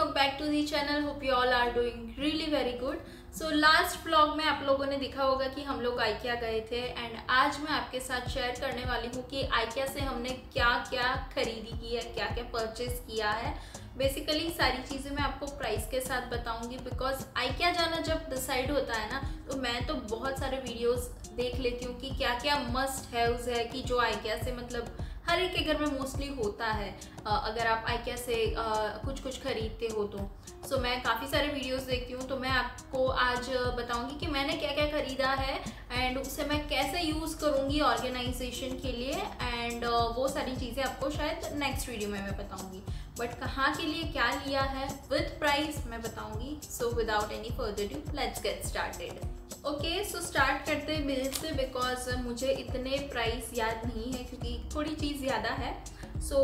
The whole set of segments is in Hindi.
welcome back to the channel. Hope you all are doing really very good. So last vlog में आप लोगों ने देखा होगा कि हम लोग आइकिया गए थे एंड आज मैं आपके साथ शेयर करने वाली हूँ कि आइकिया से हमने क्या क्या खरीदी की है, क्या क्या परचेज किया है। बेसिकली सारी चीज़ें मैं आपको प्राइस के साथ बताऊंगी बिकॉज आइकिया जाना जब डिसाइड होता है ना तो मैं तो बहुत सारे वीडियोस देख लेती हूँ कि क्या क्या मस्ट हैव्स है कि जो आइकिया से मतलब हर एक के घर में मोस्टली होता है अगर आप आइकिया से कुछ खरीदते हो तो। सो मैं काफ़ी सारे वीडियोस देखती हूँ तो मैं आपको आज बताऊंगी कि मैंने क्या क्या खरीदा है एंड उसे मैं कैसे यूज़ करूँगी ऑर्गेनाइजेशन के लिए एंड वो सारी चीज़ें आपको शायद नेक्स्ट वीडियो में मैं बताऊँगी। बट कहाँ के लिए क्या लिया है विद प्राइस मैं बताऊँगी। So without any further due let's get started. Okay so start करते हैं बिल से बिकॉज मुझे इतने प्राइस याद नहीं है क्योंकि थोड़ी चीज़ ज़्यादा है। सो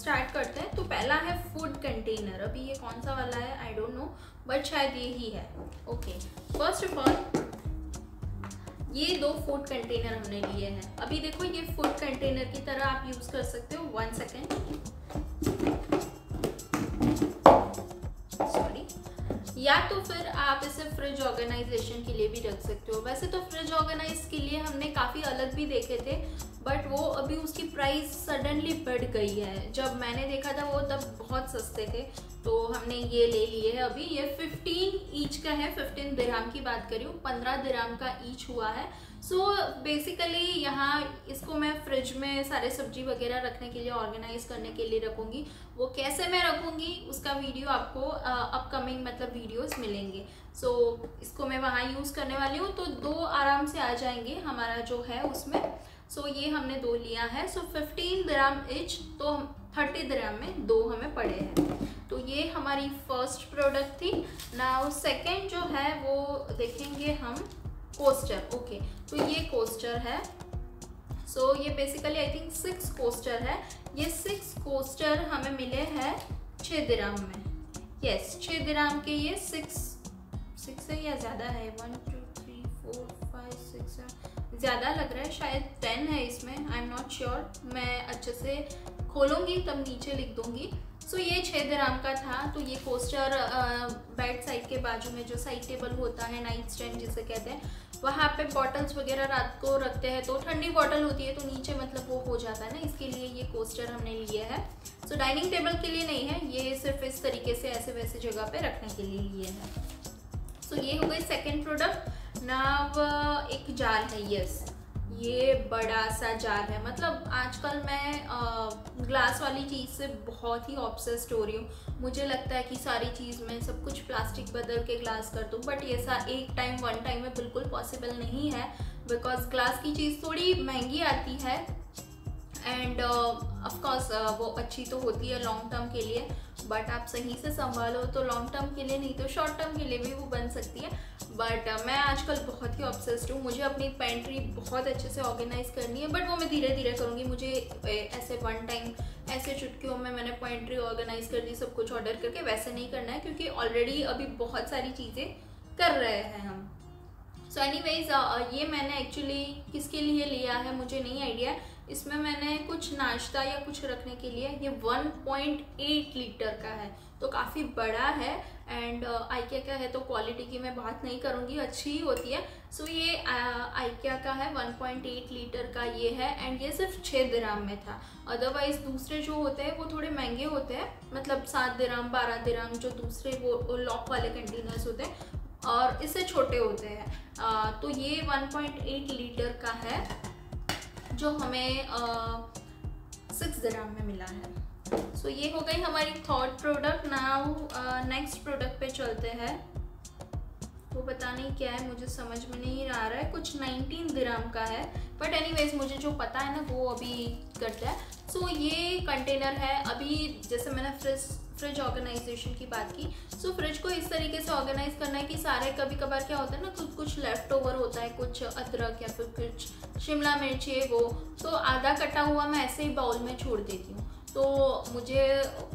स्टार्ट करते हैं। तो पहला है फूड कंटेनर। अभी ये कौन सा वाला है आई डोंट नो बट शायद ये ही है। ओके फर्स्ट ऑफ ऑल ये दो फूड कंटेनर हमने लिए हैं। अभी देखो ये फूड कंटेनर की तरह आप यूज़ कर सकते हो। 1 सेकेंड सॉरी। या तो फिर आप इसे फ्रिज ऑर्गेनाइजेशन के लिए भी रख सकते हो। वैसे तो फ्रिज ऑर्गेनाइज के लिए हमने काफ़ी अलग भी देखे थे बट वो अभी उसकी प्राइस सडनली बढ़ गई है। जब मैंने देखा था वो तब बहुत सस्ते थे तो हमने ये ले लिए है। अभी ये 15 ईच का है। 15 दिरहम की बात करी हूँ, 15 दिरहम का ईच हुआ है। सो बेसिकली यहाँ इसको मैं फ्रिज में सारे सब्जी वगैरह रखने के लिए ऑर्गेनाइज करने के लिए रखूँगी। वो कैसे मैं रखूँगी उसका वीडियो आपको अपकमिंग मतलब वीडियोस मिलेंगे। सो इसको मैं वहाँ यूज़ करने वाली हूँ तो दो आराम से आ जाएंगे हमारा जो है उसमें। सो ये हमने दो लिया है। सो 15 दिरहम ईच तो 30 दिरहम में दो हमें पड़े हैं। तो ये हमारी फर्स्ट प्रोडक्ट थी। नाउ सेकेंड जो है वो देखेंगे हम कोस्टर। ओके तो ये कोस्टर है। सो ये बेसिकली आई थिंक 6 कोस्टर है। ये 6 कोस्टर हमें मिले हैं 6 दिरहम में। यस 6 दिरहम के ये 6 है या ज़्यादा है। 1 2 3 4 5 6 ज़्यादा लग रहा है शायद 10 है इसमें। I am not sure. मैं अच्छे से खोलूँगी तब नीचे लिख दूँगी। सो ये 6 दिरहम का था। तो ये कोस्टर बेड साइड के बाजू में जो साइड टेबल होता है नाइट स्टैंड जिसे कहते हैं वहाँ पे बॉटल्स वगैरह रात को रखते हैं तो ठंडी बॉटल होती है तो नीचे मतलब वो हो जाता है ना, इसके लिए ये कोस्टर हमने लिए है। सो डाइनिंग टेबल के लिए नहीं है, ये सिर्फ इस तरीके से ऐसे वैसे जगह पे रखने के लिए लिए है। सो ये हो गई सेकेंड प्रोडक्ट। नाव एक जार है। यस ये बड़ा सा जार है। मतलब आजकल मैं ग्लास वाली चीज़ से बहुत ही ऑब्सेस्ड हो रही हूँ। मुझे लगता है कि सारी चीज़ में सब कुछ प्लास्टिक बदल के ग्लास कर दूँ बट ये एक टाइम वन टाइम में बिल्कुल पॉसिबल नहीं है बिकॉज ग्लास की चीज़ थोड़ी महंगी आती है एंड ऑफकोर्स वो अच्छी तो होती है लॉन्ग टर्म के लिए बट आप सही से संभालो तो लॉन्ग टर्म के लिए नहीं तो शॉर्ट टर्म के लिए भी वो बन सकती है। बट मैं आजकल बहुत ही ऑब्सेस्ड हूँ। मुझे अपनी पेंट्री बहुत अच्छे से ऑर्गेनाइज करनी है बट वो मैं धीरे धीरे करूँगी। मुझे ऐसे वन टाइम ऐसे चुटकियों में मैंने पेंट्री ऑर्गेनाइज कर दी सब कुछ ऑर्डर करके वैसे नहीं करना है क्योंकि ऑलरेडी अभी बहुत सारी चीज़ें कर रहे हैं हम। सो एनीवेज ये मैंने एक्चुअली किसके लिए लिया है मुझे नहीं आइडिया। इसमें मैंने कुछ नाश्ता या कुछ रखने के लिए ये 1.8 लीटर का है तो काफ़ी बड़ा है एंड आइकिया का है तो क्वालिटी की मैं बात नहीं करूँगी, अच्छी ही होती है। सो ये आइकिया का है 1.8 लीटर का ये है एंड ये सिर्फ 6 दिरहम में था। अदरवाइज दूसरे जो होते हैं वो थोड़े महंगे होते हैं मतलब 7 दिरहम 12 दिरहम जो दूसरे वो लॉक वाले कंटेनर्स होते हैं और इससे छोटे होते हैं। तो ये 1.8 लीटर का है जो हमें 6 दिरहम में मिला है। सो ये हो गई हमारी third product. Now next product पे चलते हैं। वो पता नहीं क्या है मुझे समझ में नहीं आ रहा है, कुछ 19 दिरहम का है बट एनीवेज मुझे जो पता है ना वो अभी करता है। सो ये कंटेनर है। अभी जैसे मैंने फ्रिज ऑर्गेनाइजेशन की बात की सो फ्रिज को इस तरीके से ऑर्गेनाइज करना है कि सारे कभी कभार क्या होता है ना कुछ लेफ्ट ओवर होता है, कुछ अदरक या फिर कुछ शिमला मिर्च है वो तो आधा कटा हुआ मैं ऐसे ही बाउल में छोड़ देती हूँ। तो मुझे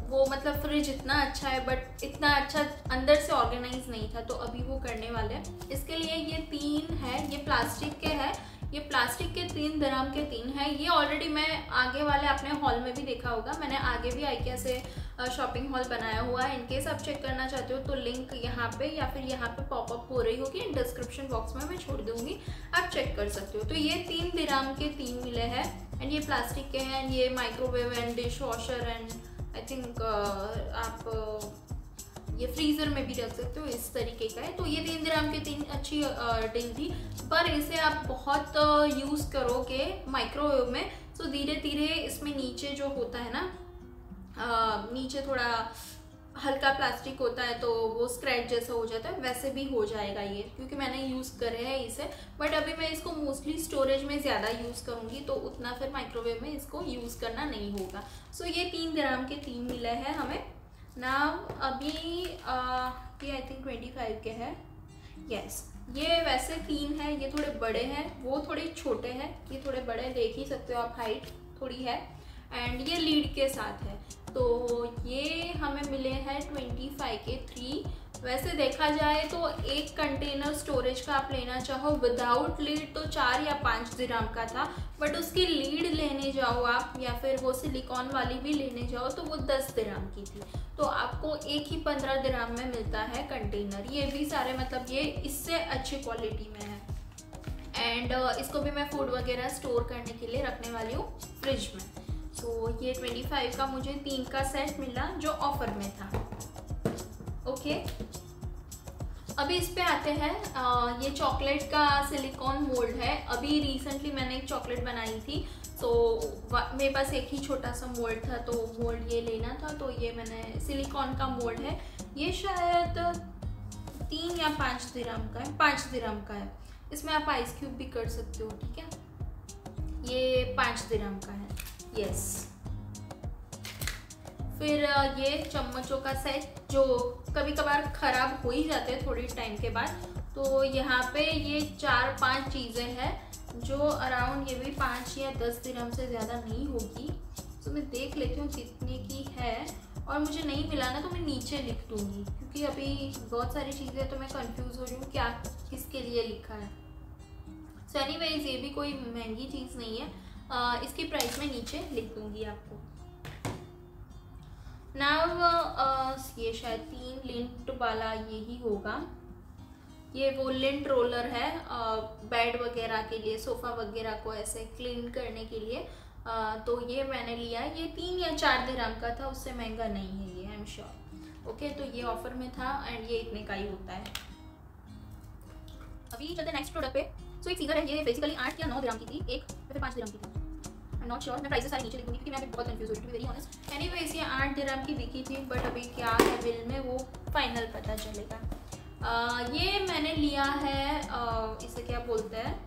वो मतलब फ्रिज इतना अच्छा है बट इतना अच्छा अंदर से ऑर्गेनाइज नहीं था तो अभी वो करने वाले हैं। इसके लिए ये 3 है, ये प्लास्टिक के है। ये प्लास्टिक के 3 दिरहम के 3 है। ये ऑलरेडी मैं आगे वाले अपने हॉल में भी देखा होगा। मैंने आगे भी आइकिया से शॉपिंग हॉल बनाया हुआ है। इनकेस आप चेक करना चाहते हो तो लिंक यहाँ पे या फिर यहाँ पे पॉपअप हो रही होगी, डिस्क्रिप्शन बॉक्स में मैं छोड़ दूंगी, आप चेक कर सकते हो। तो ये 3 दिराम के 3 मिले हैं एंड ये प्लास्टिक के हैं, ये microwave and dish washer and I think आप ये फ्रीज़र में भी रख सकते हो, इस तरीके का है। तो ये 3 दिराम के 3 अच्छी डील थी, पर इसे आप बहुत यूज़ करोगे माइक्रोवेव में तो धीरे धीरे इसमें नीचे जो होता है ना, नीचे थोड़ा हल्का प्लास्टिक होता है तो वो स्क्रैच जैसा हो जाता है, वैसे भी हो जाएगा ये, क्योंकि मैंने यूज़ करे हैं इसे। बट अभी मैं इसको मोस्टली स्टोरेज में ज़्यादा यूज़ करूँगी तो उतना फिर माइक्रोवेव में इसको यूज़ करना नहीं होगा। सो ये 3 दिराम के 3 मिले हैं हमें। नाउ अभी ये आई थिंक 25 के हैं, यस। ये वैसे 3 है, ये थोड़े बड़े हैं, वो थोड़े छोटे हैं, ये थोड़े बड़े, देख ही सकते हो आप, हाइट थोड़ी है एंड ये लीड के साथ है। तो ये हमें मिले हैं 25 के 3। वैसे देखा जाए तो एक कंटेनर स्टोरेज का आप लेना चाहो विदाउट लीड तो 4 या 5 दिराम का था, बट उसकी लीड लेने जाओ आप या फिर वो सिलिकॉन वाली भी लेने जाओ तो वो 10 दिराम की थी। तो आपको एक ही 15 दिराम में मिलता है कंटेनर। ये भी सारे मतलब ये इससे अच्छी क्वालिटी में है एंड इसको भी मैं फूड वगैरह स्टोर करने के लिए रखने वाली हूँ फ्रिज में। तो ये 25 का मुझे 3 का सेट मिला जो ऑफर में था। ओके, अभी इस पे आते हैं। ये चॉकलेट का सिलिकॉन मोल्ड है। अभी रिसेंटली मैंने एक चॉकलेट बनाई थी तो मेरे पास एक ही छोटा सा मोल्ड था तो मोल्ड ये लेना था, तो ये मैंने सिलिकॉन का मोल्ड है। ये शायद 3 या 5 दिराम का है, 5 दिराम का है। इसमें आप आइस क्यूब भी कर सकते हो, ठीक है। ये 5 दिराम का है, यस। फिर ये चम्मचों का सेट जो कभी कभार ख़राब हो ही जाते हैं थोड़ी टाइम के बाद, तो यहाँ पे ये 4-5 चीज़ें हैं जो अराउंड ये भी 5 या 10 दिरहम से ज़्यादा नहीं होगी। तो मैं देख लेती हूँ कितने की है, और मुझे नहीं मिला ना तो मैं नीचे लिख दूँगी, क्योंकि अभी बहुत सारी चीज़ें तो मैं कंफ्यूज हो रही हूँ क्या किसके लिए लिखा है। सो एनीवेज ये भी कोई महंगी चीज़ नहीं है, इसकी प्राइस मैं नीचे लिख दूँगी आपको। नाउ ये शायद 3 लिंट वाला यही होगा। ये वो लिंट रोलर है बेड वगैरह के लिए, सोफ़ा वगैरह को ऐसे क्लीन करने के लिए। तो ये मैंने लिया, ये 3 या 4 दिरहम का था, उससे महंगा नहीं है ये, आई एम श्योर। ओके, तो ये ऑफर में था एंड ये इतने का ही होता है। अभी चलते नेक्स्ट प्रोडक्ट पे। सो एक सीजर है, ये बेसिकली 8 या 9 दिरहम की थी, एक या फिर 5 दिरहम की थी, आई एम नॉट श्योर। मैं प्राइसेस सारे नीचे लिख दूँगी क्योंकि मैं बहुत कंफ्यूज हो रही थी, वेरी ऑनेस्ट। एनीवेज ये 8 दिरहम की बिकी थी, बट अभी क्या है बिल में वो फाइनल पता चलेगा। ये मैंने लिया है, इसे क्या बोलते हैं,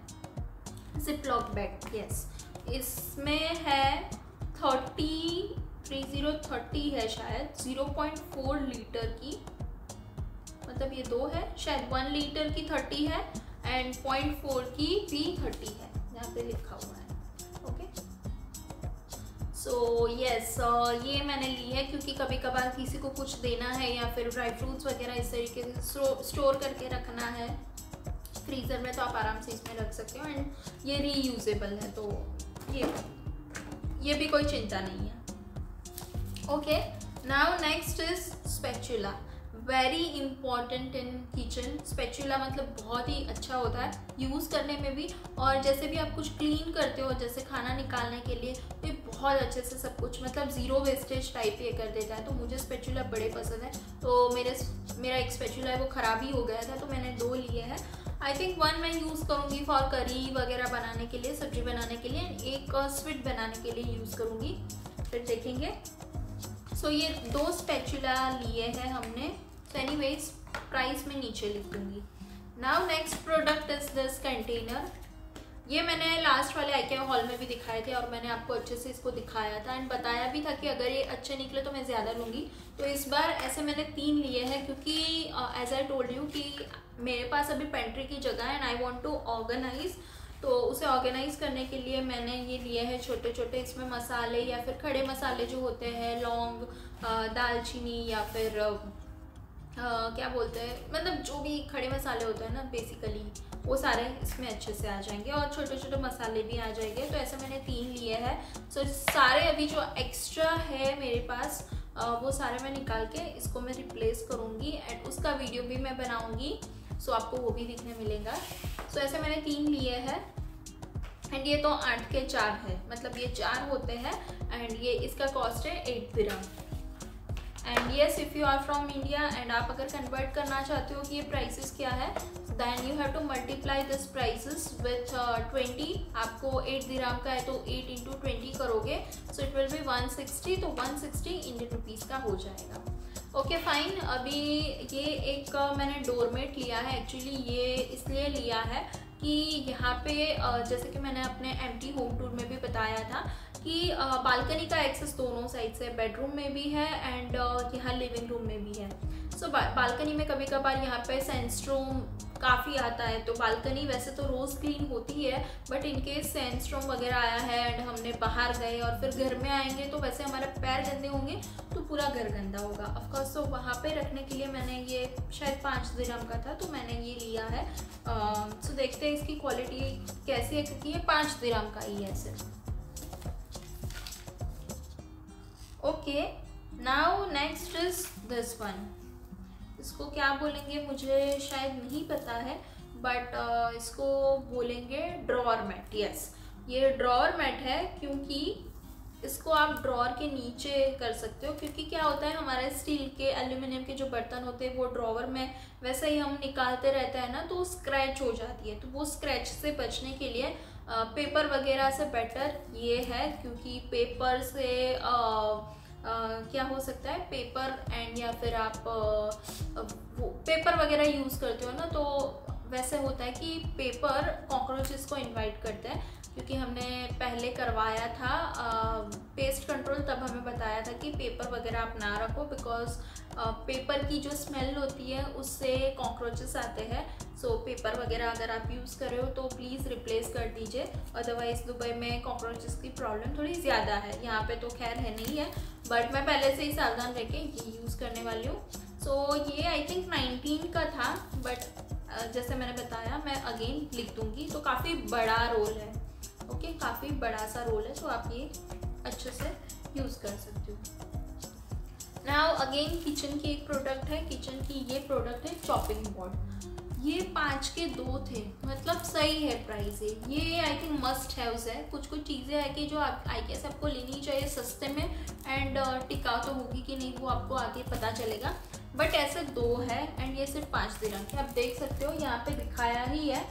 जिपलॉक बैग, यस। इसमें है 30 है शायद, 0.4 लीटर की, मतलब ये 2 है शायद, 1 लीटर की 30 है एंड 0.4 की भी 30 है, यहाँ पे लिखा हुआ है। ओके, सो यस, ये मैंने ली है क्योंकि कभी कभार किसी को कुछ देना है या फिर ड्राई फ्रूट्स वगैरह इस तरीके से स्टोर करके रखना है फ्रीज़र में, तो आप आराम से इसमें रख सकते हो एंड ये रीयूजेबल है, तो ये भी कोई चिंता नहीं है। Okay, now next is spatula. Very important in kitchen. Spatula मतलब बहुत ही अच्छा होता है यूज़ करने में भी, और जैसे भी आप कुछ क्लीन करते हो जैसे खाना निकालने के लिए, तो ये बहुत अच्छे से सब कुछ मतलब ज़ीरो वेस्टेज टाइप ये कर देता है। तो मुझे स्पैचुला बड़े पसंद है। तो मेरा एक स्पैचुला है वो ख़राब ही हो गया था, तो मैंने 2 लिए हैं। आई थिंक 1 मैं यूज़ करूँगी फॉर करी वगैरह बनाने के लिए, सब्जी बनाने के लिए, एक स्वीट बनाने के लिए यूज़ करूँगी, फिर देखेंगे। सो ये 2 स्पैचुला लिए हैं हमने। सो एनीवेज प्राइस में नीचे लिख दूँगी। Now next product is this container. ये मैंने लास्ट वाले IKEA हॉल में भी दिखाए थे और मैंने आपको अच्छे से इसको दिखाया था एंड बताया भी था कि अगर ये अच्छे निकले तो मैं ज़्यादा लूँगी। तो इस बार ऐसे मैंने 3 लिए हैं क्योंकि एज आई टोल्ड यू कि मेरे पास अभी पेंट्री की जगह है and I want to organise. तो उसे ऑर्गेनाइज करने के लिए मैंने ये लिए हैं छोटे छोटे। इसमें मसाले या फिर खड़े मसाले जो होते हैं, लौंग, दालचीनी या फिर क्या बोलते हैं, मतलब जो भी खड़े मसाले होते हैं ना बेसिकली, वो सारे इसमें अच्छे से आ जाएंगे और छोटे छोटे मसाले भी आ जाएंगे। तो ऐसे मैंने 3 लिए हैं। सो सारे अभी जो एक्स्ट्रा है मेरे पास वो सारे मैं निकाल के इसको मैं रिप्लेस करूँगी एंड उसका वीडियो भी मैं बनाऊँगी, सो आपको वो भी दिखने मिलेगा। सो ऐसे मैंने 3 लिए हैं एंड ये तो 8 के 4 है, मतलब ये 4 होते हैं एंड ये इसका कॉस्ट है 8 दिरहम। And yes, if you are from India and आप अगर कन्वर्ट करना चाहते हो कि ये प्राइसेस क्या है, then you have to multiply this prices with 20। आपको 8 दिरहम का है तो 8 इंटू 20 करोगे, सो इट विल बी 160, तो 160 इंडियन रुपीज़ का हो जाएगा। Okay fine. अभी ये एक मैंने डोरमेट लिया है, एक्चुअली ये इसलिए लिया है कि यहाँ पे जैसे कि मैंने अपने एम्प्टी होम टूर में भी बताया था कि बालकनी का एक्सेस दोनों साइड से, बेडरूम में भी है एंड यहाँ लिविंग रूम में भी है। सो बालकनी में कभी कभार यहाँ पे सैंडस्टॉर्म काफ़ी आता है, तो बालकनी वैसे तो रोज़ क्लीन होती है, बट इनकेस सैंडस्टॉर्म वगैरह आया है एंड हमने बाहर गए और फिर घर में आएंगे तो वैसे हमारे पैर गंदे होंगे तो पूरा घर गंदा होगा ऑफकोर्स। तो वहाँ पे रखने के लिए मैंने ये शायद 5 दिरहम का था तो मैंने ये लिया है। सो देखते हैं इसकी क्वालिटी कैसी है, क्योंकि ये 5 दिरहम का ही है सिर्फ। Okay, now next is this one. इसको क्या बोलेंगे मुझे शायद नहीं पता है, बट इसको बोलेंगे ड्रॉअर मैट। यस, ये ड्रॉअर मैट है क्योंकि इसको आप ड्रॉअर के नीचे कर सकते हो, क्योंकि क्या होता है हमारे स्टील के, एल्यूमिनियम के जो बर्तन होते हैं वो ड्रॉअर में वैसे ही हम निकालते रहते हैं ना, तो स्क्रैच हो जाती है। तो वो स्क्रैच से बचने के लिए पेपर वगैरह से बेटर ये है, क्योंकि पेपर से क्या हो सकता है, पेपर एंड या फिर आप पेपर वगैरह यूज़ करते हो ना, तो वैसे होता है कि पेपर कॉकरोचेस को इनवाइट करते हैं। क्योंकि हमने पहले करवाया था पेस्ट कंट्रोल, तब हमें बताया था कि पेपर वगैरह आप ना रखो, बिकॉज पेपर की जो स्मेल होती है उससे कॉकरोचेस आते हैं। सो पेपर वगैरह अगर आप यूज़ कर रहे हो तो प्लीज़ रिप्लेस कर दीजिए, अदरवाइज़ दुबई में कॉकरोचेस की प्रॉब्लम थोड़ी ज़्यादा है। यहाँ पे तो खैर है नहीं है, बट मैं पहले से ही सावधान रह के ये यूज़ करने वाली हूँ। सो ये आई थिंक 19 का था, बट जैसे मैंने बताया मैं अगेन लिख दूँगी, तो काफ़ी बड़ा रोल है। ओके, काफ़ी बड़ा सा रोल है, तो आप ये अच्छे से यूज़ कर सकते हो। नाउ अगेन किचन की एक प्रोडक्ट है, किचन की ये प्रोडक्ट है चॉपिंग बोर्ड। ये 5 के 2 थे, मतलब सही है प्राइस है। ये आई थिंक मस्ट हैव्स है। कुछ कुछ चीज़ें है कि जो आप आई गेस आपको लेनी चाहिए सस्ते में एंड टिकाऊ तो होगी कि नहीं वो आपको आगे पता चलेगा, बट ऐसे 2 है एंड ये सिर्फ 5 दिरहम के। आप देख सकते हो यहाँ पे दिखाया ही है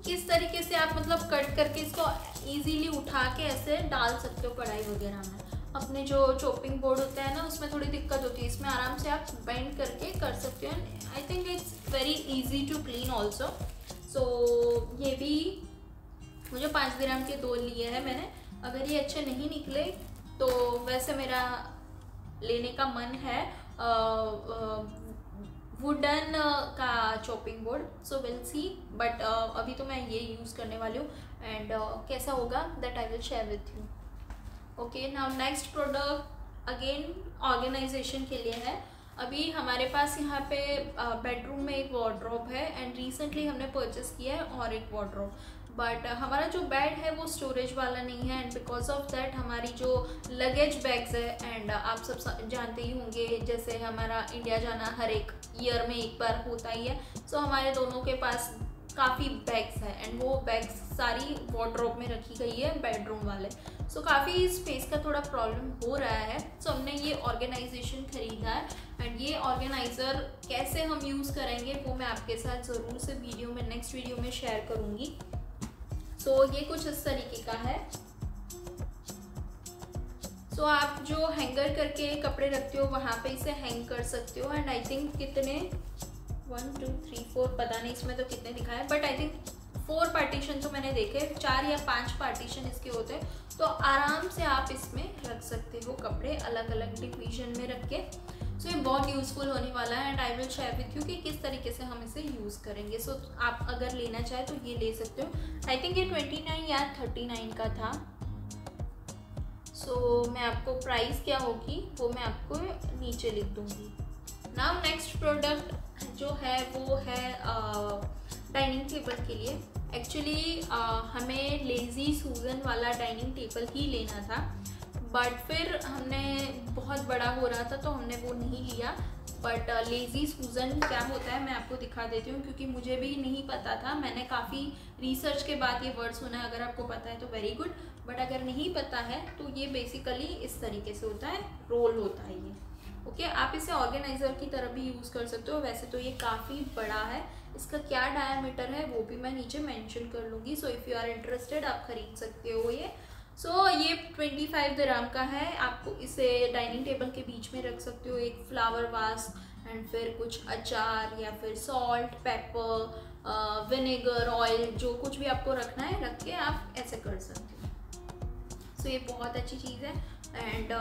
किस तरीके से आप मतलब कट करके इसको इजीली उठा के ऐसे डाल सकते हो कढ़ाई वगैरह में। अपने जो चॉपिंग बोर्ड होता है ना उसमें थोड़ी दिक्कत होती है, इसमें आराम से आप बेंड करके कर सकते हो। I think it's very easy to clean also. So ये भी मुझे 5 दिरहम के 2 लिए हैं मैंने। अगर ये अच्छे नहीं निकले तो वैसे मेरा लेने का मन है वुडन का chopping board, so will see, but अभी तो मैं ये यूज़ करने वाली हूँ एंड कैसा होगा that I will share with you. Okay, now next product again organisation के लिए है। अभी हमारे पास यहाँ पे बेडरूम में एक वार्डरोब है एंड रिसेंटली हमने परचेस किया है और एक वार्डरोब, बट हमारा जो बेड है वो स्टोरेज वाला नहीं है एंड बिकॉज ऑफ दैट हमारी जो लगेज बैग्स है एंड आप सब जानते ही होंगे जैसे हमारा इंडिया जाना हर एक ईयर में एक बार होता ही है। सो हमारे दोनों के पास काफ़ी बैग्स है एंड वो बैग्स सारी वार्डरोब में रखी गई है बेडरूम वाले। सो काफ़ी स्पेस का थोड़ा प्रॉब्लम हो रहा है। सो हमने ये ऑर्गेनाइजेशन खरीदा है एंड ये ऑर्गेनाइज़र कैसे हम यूज़ करेंगे वो मैं आपके साथ ज़रूर से वीडियो में नेक्स्ट वीडियो में शेयर करूँगी। सो ये कुछ इस तरीके का है। सो आप जो हैंगर करके कपड़े रखते हो वहाँ पे इसे हैंग कर सकते हो एंड आई थिंक कितने 1 2 3 4 पता नहीं इसमें तो कितने दिखाए, बट आई थिंक 4 पार्टीशन तो मैंने देखे, 4 या 5 पार्टीशन इसके होते हैं, तो आराम से आप इसमें रख सकते हो कपड़े अलग अलग डिवीजन में रख के। सो ये बहुत यूज़फुल होने वाला है and I will share with you कि किस तरीके से हम इसे यूज़ करेंगे। सो आप अगर लेना चाहे तो ये ले सकते हो। आई थिंक ये 29 या 39 का था। सो मैं आपको प्राइस क्या होगी वो मैं आपको नीचे लिख दूँगी। नाउ नेक्स्ट प्रोडक्ट जो है वो है डाइनिंग टेबल के लिए। एक्चुअली हमें लेज़ी सूजन वाला डाइनिंग टेबल ही लेना था, बट फिर हमने बहुत बड़ा हो रहा था तो हमने वो नहीं लिया। बट लेज़ी सूजन क्या होता है मैं आपको दिखा देती हूँ, क्योंकि मुझे भी नहीं पता था। मैंने काफ़ी रिसर्च के बाद ये वर्ड सुना है। अगर आपको पता है तो वेरी गुड, बट अगर नहीं पता है तो ये बेसिकली इस तरीके से होता है, रोल होता है ये। ओके, आप इसे ऑर्गेनाइज़र की तरह भी यूज़ कर सकते हो। वैसे तो ये काफ़ी बड़ा है, इसका क्या डायमीटर है वो भी मैं नीचे मेंशन कर लूँगी। So if you are interested आप खरीद सकते हो ये। सो ये 25 दिरहम का है। आपको इसे डाइनिंग टेबल के बीच में रख सकते हो, एक फ्लावर वास एंड फिर कुछ अचार या फिर सॉल्ट, पेपर, विनेगर, ऑयल, जो कुछ भी आपको रखना है रख के आप ऐसे कर सकते हो। सो ये बहुत अच्छी चीज़ है एंड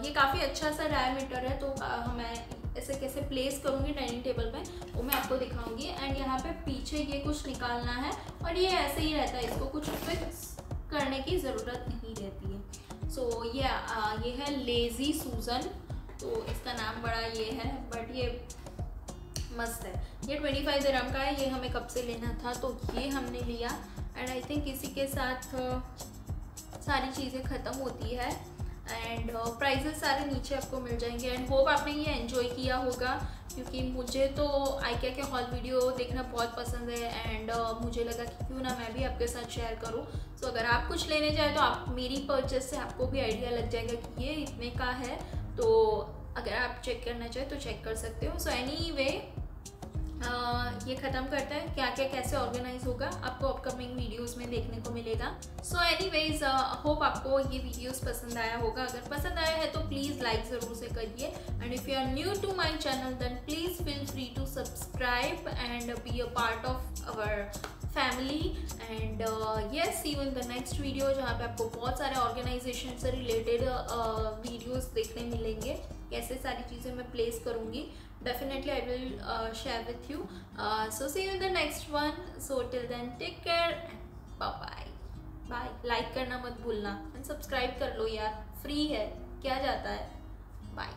ये काफ़ी अच्छा सा डायमीटर है। तो मैं ऐसे कैसे प्लेस करूँगी डाइनिंग टेबल में वो मैं आपको दिखाऊंगी। एंड यहाँ पे पीछे ये कुछ निकालना है और ये ऐसे ही रहता है, इसको कुछ फिक्स करने की ज़रूरत नहीं रहती है। सो ये है लेज़ी सूजन, तो इसका नाम बड़ा ये है बट ये मस्त है। ये 25 दिरहम का है। ये हमें कब से लेना था तो ये हमने लिया एंड आई थिंक इसी के साथ सारी चीज़ें ख़त्म होती है एंड प्राइसेस सारे नीचे आपको मिल जाएंगे। एंड होप आपने ये एंजॉय किया होगा, क्योंकि मुझे तो आइकिया के हॉल वीडियो देखना बहुत पसंद है एंड मुझे लगा कि क्यों ना मैं भी आपके साथ शेयर करूं। सो अगर आप कुछ लेने जाए तो आप मेरी परचेस से आपको भी आइडिया लग जाएगा कि ये इतने का है। तो अगर आप चेक करना चाहें तो चेक कर सकते हो। सो एनीवे ये ख़त्म करता है क्या क्या कैसे ऑर्गेनाइज होगा, आपको अपकमिंग वीडियोस में देखने को मिलेगा। सो एनीवेज होप आपको ये वीडियोस पसंद आया होगा। अगर पसंद आया है तो प्लीज़ लाइक ज़रूर से करिए and if you are new to my channel then please feel free to subscribe and be a part of our family and yes see you in the next video, जहाँ पे आपको बहुत सारे ऑर्गेनाइजेशन से रिलेटेड वीडियोस देखने मिलेंगे। कैसे सारी चीज़ें मैं प्लेस करूँगी, definitely I will share with you. So see you in the next one. So till then take care and bye bye. Bye. Like करना मत भूलना and subscribe कर लो यार, फ्री है, क्या जाता है। Bye.